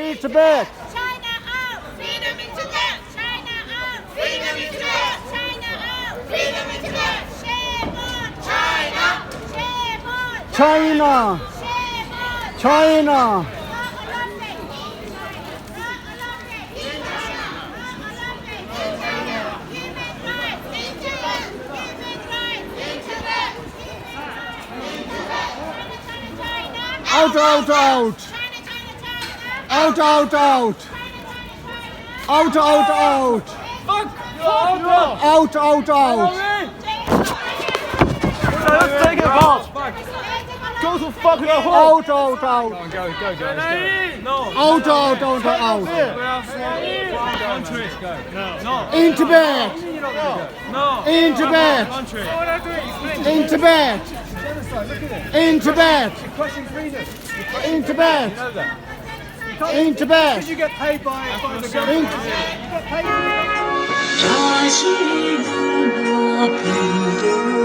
Free Tibet! China out! Freedom in Tibet! China out! Freedom in Tibet! China out! Freedom in Tibet! Shame on China! Shame on China! Shame on China! Out, out, out! Out, out, out! Out, out, out! Out, out, out! Let's take it apart. Go to fuck your hole. Out, out, out! Go. No. Out, out, out, out! Country. No. In Tibet! No. In Tibet! Country. In Tibet! In Tibet! In Tibet! In Tibet! You get paid by the government. In You get paid. 他是不落平庸。